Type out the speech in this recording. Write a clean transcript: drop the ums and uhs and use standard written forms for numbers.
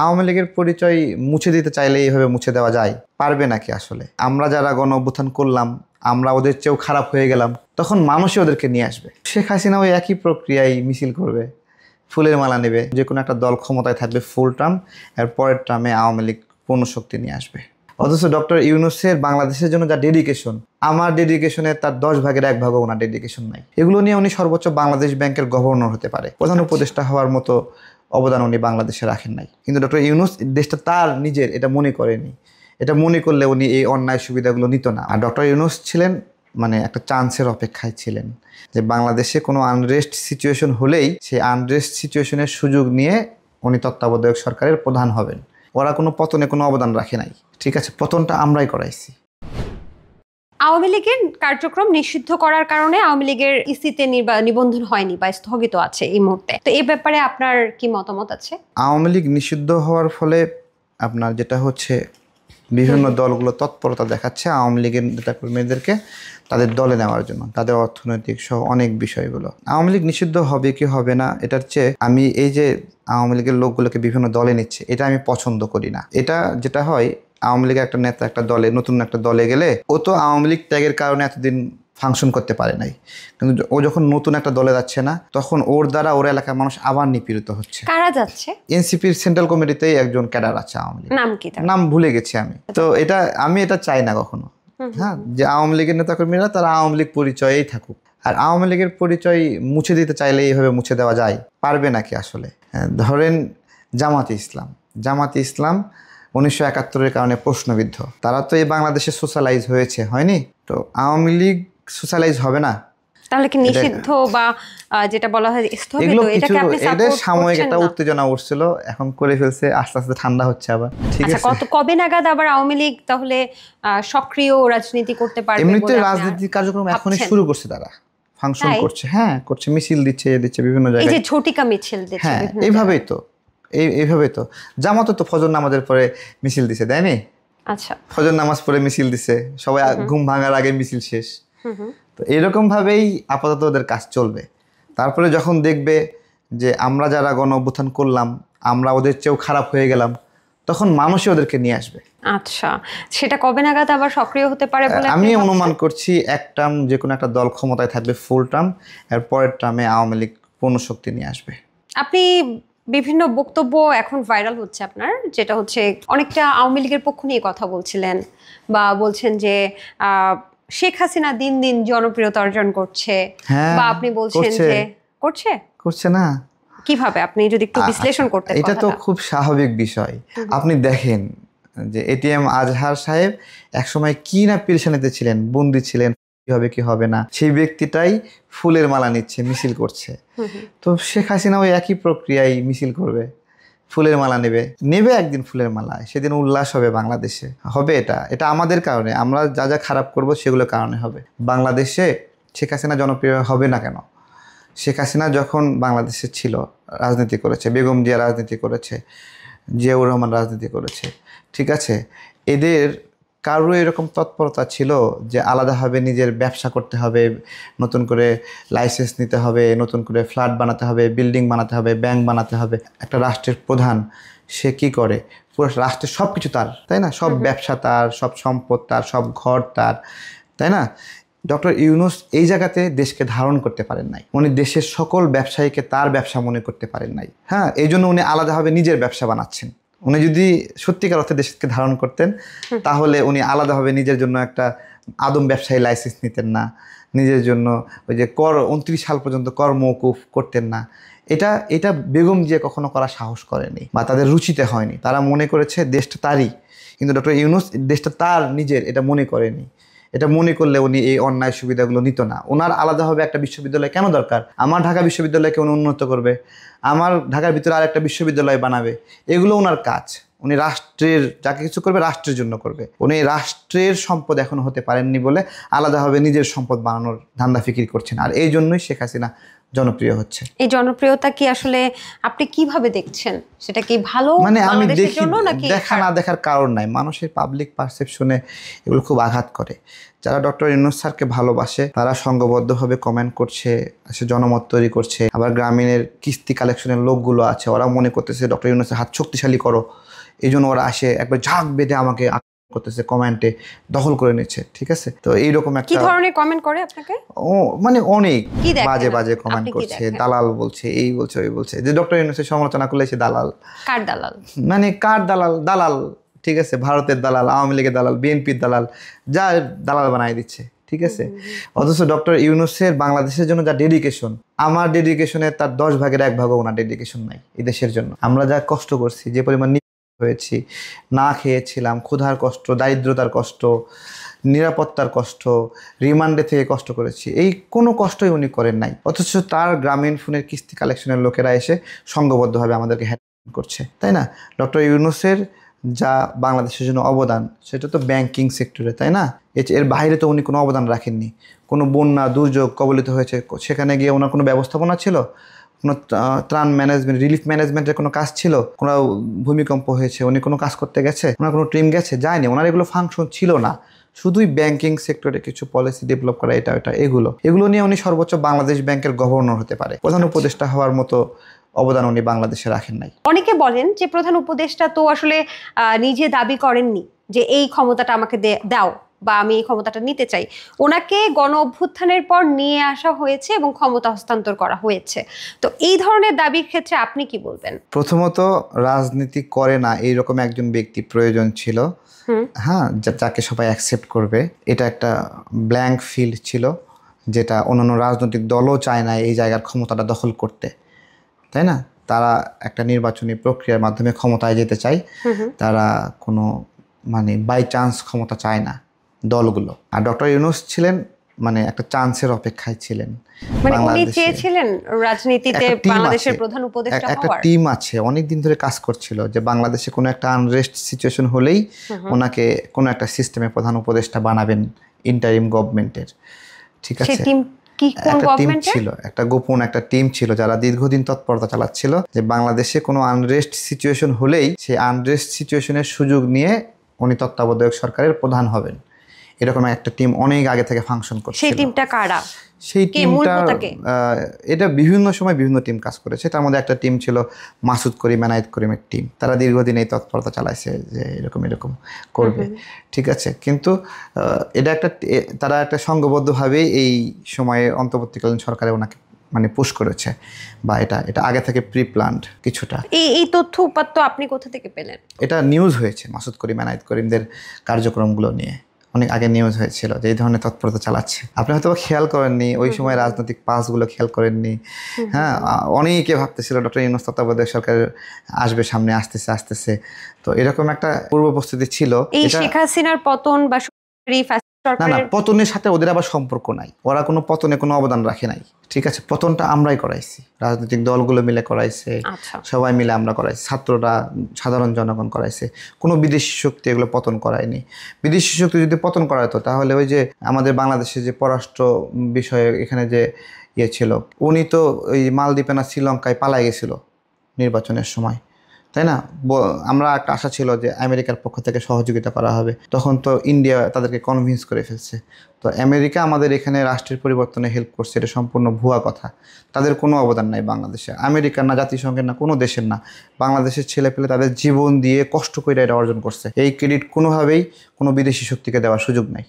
আওয়ামী লীগের পরিচয় মুছে দিতে চাইলে এইভাবে মুছে দেওয়া যায়? পারবে নাকি আসলে? আমরা যারা গণ অভ্যুত্থান করলাম, আমরা ওদের চেয়েও খারাপ হয়ে গেলাম, তখন মানুষই ওদেরকে নিয়ে আসবে। শেখ হাসিনা ওই একই প্রক্রিয়ায় মিছিল করবে, ফুলের মালা নেবে, যে কোনো একটা দল ক্ষমতায় থাকবে ফুল টার্ম, এর পরের টার্মে আওয়ামী লীগ পূর্ণ শক্তি নিয়ে আসবে। অথচ ডক্টর ইউনূসের বাংলাদেশের জন্য যা ডেডিকেশন, আমার ডেডিকেশনে তার 10 ভাগের 1 ভাগও ওনার ডেডিকেশন নাই। এগুলো নিয়ে উনি সর্বোচ্চ বাংলাদেশ ব্যাংকের গভর্নর হতে পারে, প্রধান উপদেষ্টা হওয়ার মতো অবদান উনি বাংলাদেশে রাখেন নাই। কিন্তু ডক্টর ইউনূস দেশটা তার নিজের, এটা মনে করেনি। এটা মনে করলে উনি এই অন্যায় সুবিধাগুলো নিত না। আর ডক্টর ইউনূস ছিলেন মানে একটা চান্সের অপেক্ষায় ছিলেন, যে বাংলাদেশে কোনো আনরেস্ট সিচুয়েশন হলেই সেই আনরেস্ট সিচুয়েশনের সুযোগ নিয়ে উনি তত্ত্বাবধায়ক সরকারের প্রধান হবেন। ওরা কোনো পতনে কোনো অবদান রাখে নাই, ঠিক আছে? পতনটা আমরাই করাইছি। আওয়ামী লীগের কার্যক্রম নিষিদ্ধ করার কারণে আওয়ামী লীগের ইসিতে নিবন্ধন হয়নি বা স্থগিত আছে এই মুহূর্তে, তো এই ব্যাপারে আপনার কি মতামত আছে? আওয়ামী লীগ নিষিদ্ধ হওয়ার ফলে আপনার যেটা হচ্ছে, বিভিন্ন দলগুলো তৎপরতা দেখাচ্ছে আওয়ামী লীগের নেতাকর্মীদেরকে তাদের দলে নেওয়ার জন্য, তাদের অর্থনৈতিক সহ অনেক বিষয়গুলো। আওয়ামী লীগ নিষিদ্ধ হবে কি হবে না, এটার চেয়ে আমি এই যে আওয়ামী লীগের লোকগুলোকে বিভিন্ন দলে নিচ্ছে, এটা আমি পছন্দ করি না। এটা যেটা হয়, আওয়ামী লীগের একটা নেতা একটা দলে, নতুন একটা দলে গেলে ও তো আওয়ামী লীগ ত্যাগের কারণে এতদিন ফাংশন করতে পারে নাই, কিন্তু ও যখন নতুন একটা দলে যাচ্ছে না, তখন ওর দ্বারা ওর এলাকার মানুষ আবার নিপীড়িত হচ্ছে। কারা যাচ্ছে? এনসিপির সেন্ট্রাল কমিটিতেই একজন ক্যাডার আছে আওয়ামী লীগ, নাম কি? নাম ভুলে গেছি আমি। তো আমি এটা চাই না কখনো, হ্যাঁ, যে আওয়ামী লীগের নেতাকর্মীরা তারা আওয়ামী লীগ পরিচয়েই থাকুক। আর আওয়ামী লীগের পরিচয় মুছে দিতে চাইলে এইভাবে মুছে দেওয়া যায়? পারবে নাকি আসলে? ধরেন জামাতে ইসলাম 1971-এর কারণে প্রশ্নবিদ্ধ, তারা তো এই বাংলাদেশে সোশ্যালাইজ হয়নি? তো আওয়ামী লীগ সোশ্যালাইজ হবে না? তাহলে কি নিষিদ্ধ বা যেটা বলা হয় স্থগিত, এটাকে আপনি সাপোর্ট করছেন? সাময়িক একটা উত্তেজনা উঠছিল, এখন করে ফেলছে, আস্তে আস্তে ঠান্ডা হচ্ছে আবার, ঠিক আছে? কবে নাগাদ আবার আওয়ামী লীগ তাহলে সক্রিয় রাজনীতি করতে পারবে? এমনিতে রাজনীতির কার্যক্রম এখনই শুরু করছে, তারা ফাংশন করছে, হ্যাঁ করছে, মিছিল দিচ্ছে বিভিন্ন জায়গায়, এই যে ঝটিকা মিছিল দিচ্ছে, হ্যাঁ এইভাবেই তো জামাতও তো ফজর নামাজের পরে মিছিল দিছে, দেয়নি? আচ্ছা, ফজর নামাজ পড়ে মিছিল দিছে, সবাই ঘুম ভাঙার আগে মিছিল শেষ। তো এরকম ভাবেই আপাতত ওদের কাজ চলবে। তারপরে যখন দেখবে যে আমরা যারা গণ অভ্যুত্থান করলাম, আমরা ওদের চেয়েও খারাপ হয়ে গেলাম, তখন মানুষই ওদেরকে নিয়ে আসবে। আচ্ছা, সেটা কবে নাগাদ আবার সক্রিয় হতে পারে বলে আমি অনুমান করছি? এক টার্ম যে কোনো একটা দল ক্ষমতায় থাকবে ফুল টার্ম, এর পরের টার্মে আওয়ামী লীগ পূর্ণ শক্তি নিয়ে আসবে। আপনি বিভিন্ন বক্তব্য এখন ভাইরাল হচ্ছে আপনার, যেটা হচ্ছে অনেকটা আওয়ামী লীগের পক্ষ নিয়ে কথা বলছিলেন, বা বলছেন যে শেখ হাসিনা দিন দিন জনপ্রিয়তা অর্জন করছে, বা আপনি বলছেন যে করছে না। কিভাবে, আপনি যদি একটু বিশ্লেষণ করতে? এটা তো খুব স্বাভাবিক বিষয়। আপনি দেখেন যে এটিএম আজহার সাহেব একসময় কি না পেরেশানিতে ছিলেন, বন্দী ছিলেন, কি হবে কি হবে না, সেই ব্যক্তিটাই ফুলের মালা নিচ্ছে, মিছিল করছে। তো শেখ হাসিনা ওই একই প্রক্রিয়ায় মিছিল করবে, ফুলের মালা নেবে একদিন ফুলের মালা, সেদিন উল্লাস হবে বাংলাদেশে, হবে। এটা আমাদের কারণে, আমরা যা যা খারাপ করব সেগুলোর কারণে হবে। বাংলাদেশে শেখ হাসিনা জনপ্রিয় হবে না কেন? শেখ হাসিনা যখন বাংলাদেশে ছিল, রাজনীতি করেছে, বেগম জিয়া রাজনীতি করেছে, জিয়াউর রহমান রাজনীতি করেছে, ঠিক আছে? এদের কারো এরকম তৎপরতা ছিল যে আলাদাভাবে নিজের ব্যবসা করতে হবে, নতুন করে লাইসেন্স নিতে হবে, নতুন করে ফ্ল্যাট বানাতে হবে, বিল্ডিং বানাতে হবে, ব্যাংক বানাতে হবে? একটা রাষ্ট্রের প্রধান সে কি করে? পুরো রাষ্ট্রের সব কিছু তার, তাই না? সব ব্যবসা তার, সব সম্পদ তার, সব ঘর তার, তাই না? ডক্টর ইউনূস এই জায়গাতে দেশকে ধারণ করতে পারেন নাই। উনি দেশের সকল ব্যবসায়ীকে তার ব্যবসা মনে করতে পারেন নাই, হ্যাঁ। এই জন্য উনি আলাদাভাবে নিজের ব্যবসা বানাচ্ছেন। উনি যদি সত্যিকার অর্থে দেশকে ধারণ করতেন, তাহলে উনি আলাদাভাবে নিজের জন্য একটা আদম ব্যবসায়ী লাইসেন্স নিতেন না, নিজের জন্য ওই যে 29 সাল পর্যন্ত কর মওকুফ করতেন না। এটা বেগম জিয়া কখনো করার সাহস করেনি, বা তাদের রুচিতে হয়নি। তারা মনে করেছে দেশটা তারই, কিন্তু ডক্টর ইউনূস দেশটা তার নিজের, এটা মনে করেনি। এটা মনে করলে উনি এই অন্যায় সুবিধাগুলো নিত না। ওনার আলাদাভাবে একটা বিশ্ববিদ্যালয় কেন দরকার? আমার ঢাকা বিশ্ববিদ্যালয়কে উনি উন্নত করবে, আমার ঢাকার ভিতরে আর একটা বিশ্ববিদ্যালয় বানাবে, এগুলো ওনার কাজ। উনি রাষ্ট্রের যাকে কিছু করবে রাষ্ট্রের জন্য করবে। উনি রাষ্ট্রের সম্পদ এখনো হতে পারেননি বলে আলাদাভাবে নিজের সম্পদ বানানোর ধান্দা ফিকির করছেন। আর এই জন্যই শেখ হাসিনা জনপ্রিয় হচ্ছে। এই জনপ্রিয়তা কি আসলে আপনি কিভাবে দেখছেন? সেটা কি ভালো মানে আমি বাংলাদেশের দেখি, জন্য নাকি দেখা না দেখার কারণ নাই, মানুষের পাবলিক পারসেপশনে এগুলো খুব আঘাত করে। যারা ডক্টর ইউনূস স্যারকে ভালোবাসে তারা সংঘবদ্ধভাবে কমেন্ট করছে, সে জনমত তৈরি করছে। আবার গ্রামীণের কিস্তি কালেকশনের লোকগুলো আছে, ওরা মনে করতেছে ডক্টর ইউনূসের হাত শক্তিশালী করো, এই জন্য ওরা আসে একবার ঝাঁক বেঁধে আমাকে করতেছে, কমেন্টে দখল করে নিচ্ছে। ঠিক আছে, তো এইরকম কি একটা ধরনের কমেন্ট করে আপনাকে? মানে অনেক কি দেখেন বাজে বাজে আপনি? কমেন্ট আপনি কি করছে, দেখেন? দালাল বলছে, এই বলছে ওই বলছে, যে ডক্টর ইউনূসের সমালোচনা করলে সে দালাল। কার দালাল? মানে কার দালাল? দালাল, ঠিক আছে, ভারতের দালাল, আওয়ামী লীগের দালাল, বিএনপির দালাল, যা দালাল বানাই দিচ্ছে। ঠিক আছে, অথচ ডক্টর ইউনূসের বাংলাদেশের জন্য যা ডেডিকেশন, আমার ডেডিকেশনের তার 10 ভাগের 1 ভাগও ওনার ডেডিকেশন নাই এই দেশের জন্য। আমরা যা কষ্ট করছি, যে পরিমাণ হয়েছি, না খেয়েছিলাম, ক্ষুধার কষ্ট, দারিদ্রতার কষ্ট, নিরাপত্তার কষ্ট, রিমান্ডে থেকে কষ্ট করেছি, এই কোনো কষ্টই উনি করেন নাই। অথচ তার গ্রামীণ ফোনের কিস্তি কালেকশনের লোকেরা এসে সংঘবদ্ধভাবে আমাদেরকে হ্যারাসমেন্ট করছে, তাই না? ডক্টর ইউনূসের যা বাংলাদেশের জন্য অবদান, সেটা তো ব্যাংকিং সেক্টরে, তাই না? এর বাইরে তো উনি কোনো অবদান রাখেননি। কোনো বন্যা দুর্যোগ কবলিত হয়েছে, সেখানে গিয়ে ওনার কোনো ব্যবস্থাপনা ছিল? কোনো ত্রাণ ম্যানেজমেন্ট, রিলিফ ম্যানেজমেন্টের কোনো কাজ ছিল? কোনো ভূমিকম্প হয়েছে, উনি কোনো কাজ করতে গেছে? ওনার কোনো টিম গেছে? যায়নি। ওনার এগুলো ফাংশন ছিল না, শুধুই ব্যাংকিং সেক্টরে কিছু পলিসি ডেভেলপ করা, এটা এগুলো নিয়ে উনি সর্বোচ্চ বাংলাদেশ ব্যাংকের গভর্নর হতে পারে। প্রধান উপদেষ্টা হওয়ার মতো অবদান উনি বাংলাদেশে রাখেন নাই। অনেকে বলেন যে প্রধান উপদেষ্টা তো আসলে নিজে দাবি করেননি যে এই ক্ষমতাটা আমাকে দাও বা আমি এই ক্ষমতাটা নিতে চাই। ওনাকে গণ অভ্যুত্থানের পর নিয়ে আসা হয়েছে এবং ক্ষমতা হস্তান্তর করা হয়েছে। তো এই ধরনের দাবির ক্ষেত্রে আপনি কি বলবেন? প্রথমত, রাজনীতি করে না এইরকম একজন ব্যক্তি প্রয়োজন ছিল, হ্যাঁ, যাকে সবাই অ্যাকসেপ্ট করবে। এটা একটা ব্ল্যাঙ্ক ফিল্ড ছিল, যেটা অন্যান্য রাজনৈতিক দলও চায় না এই জায়গার ক্ষমতাটা দখল করতে, তাই না? তারা একটা নির্বাচনী প্রক্রিয়ার মাধ্যমে ক্ষমতায় যেতে চায়, তারা কোনো মানে বাই চান্স ক্ষমতা চায় না দলগুলো। আর ডক্টর ইউনূস ছিলেন মানে একটা চান্সের অপেক্ষায় ছিলেন। মানে উনি চেয়েছিলেন রাজনীতিতে বাংলাদেশের প্রধান উপদেষ্টা একটা হওয়ার। টিম আছে, অনেক দিন ধরে কাজ করছিল যে বাংলাদেশে কোনো একটা আনরেস্ট সিচুয়েশন হলেই ওনাকে কোনো একটা সিস্টেমে প্রধান উপদেষ্টা বানাবেন ইন্টারিম গভর্নমেন্টের। ঠিক আছে, একটা টিম ছিল, একটা গোপন একটা টিম ছিল যারা দীর্ঘদিন তৎপরতা চালাচ্ছিল যে বাংলাদেশে কোনো আনরেস্ট সিচুয়েশন হলেই সেই আনরেস্ট সিচুয়েশনের সুযোগ নিয়ে উনি তত্ত্বাবধায়ক সরকারের প্রধান হবেন। এরকম একটা টিম অনেক আগে থেকে ফাংশন করছে। সেই টিমটা কারা? সেই টিমটা এটা বিভিন্ন সময় বিভিন্ন টিম কাজ করেছে। তার মধ্যে একটা টিম ছিল মাসুদ করিম, এনায়েত করিমের টিম। তারা দীর্ঘদিন এই তৎপরতা চালাইছে যে এরকম করবে। ঠিক আছে, কিন্তু এটা তারা একটা সংঘবদ্ধভাবেই এই সময়ে অন্তর্বর্তীকালীন সরকারে ওনাকে মানে পুশ করেছে, বা এটা আগে থেকে প্রি প্ল্যান্ড কিছুটা। এই তথ্য উপাত্ত আপনি কোথা থেকে পেলেন? এটা নিউজ হয়েছে, মাসুদ করিম, এনায়েত করিমদের কার্যক্রমগুলো নিয়ে অনেক আগে নিউজ হয়েছিল যে এই ধরনের তৎপরতা চালাচ্ছে। আপনি হয়তো খেয়াল করেননি, ওই সময় রাজনৈতিক পাসগুলো খেয়াল করেননি। হ্যাঁ, অনেকে ভাবতেছিল ডক্টর ইউনূস তত্ত্বাবধায়ক সরকার আসবে, সামনে আসতেছে। তো এরকম একটা পূর্ব প্রস্তুতি ছিল। এই শেখ হাসিনার পতন বা না, পতনের সাথে ওদের আবার সম্পর্ক নাই। ওরা কোনো পতনে কোনো অবদান রাখে নাই। ঠিক আছে, পতনটা আমরাই করাইছি, রাজনৈতিক দলগুলো মিলে করাইছে, সবাই মিলে আমরা করাইছি, ছাত্ররা, সাধারণ জনগণ করাইছে। কোনো বিদেশি শক্তি এগুলো পতন করায়নি। বিদেশি শক্তি যদি পতন করাতো তাহলে ওই যে আমাদের বাংলাদেশে যে পররাষ্ট্র বিষয়ে এখানে যে ছিল, উনি তো ওই মালদ্বীপে না শ্রীলঙ্কায় পালাই গেছিল নির্বাচনের সময়, তাই না? আমরা একটা আশা ছিল যে আমেরিকার পক্ষ থেকে সহযোগিতা করা হবে, তখন তো ইন্ডিয়া তাদেরকে কনভিন্স করে ফেলছে। তো আমেরিকা আমাদের এখানে রাষ্ট্রের পরিবর্তনে হেল্প করছে, এটা সম্পূর্ণ ভুয়া কথা। তাদের কোনো অবদান নাই বাংলাদেশে, আমেরিকার না, জাতিসংঘের না, কোনো দেশের না। বাংলাদেশের ছেলেপেলে তাদের জীবন দিয়ে কষ্ট করে এটা অর্জন করছে। এই ক্রেডিট কোনোভাবেই কোনো বিদেশি শক্তিকে দেওয়ার সুযোগ নাই।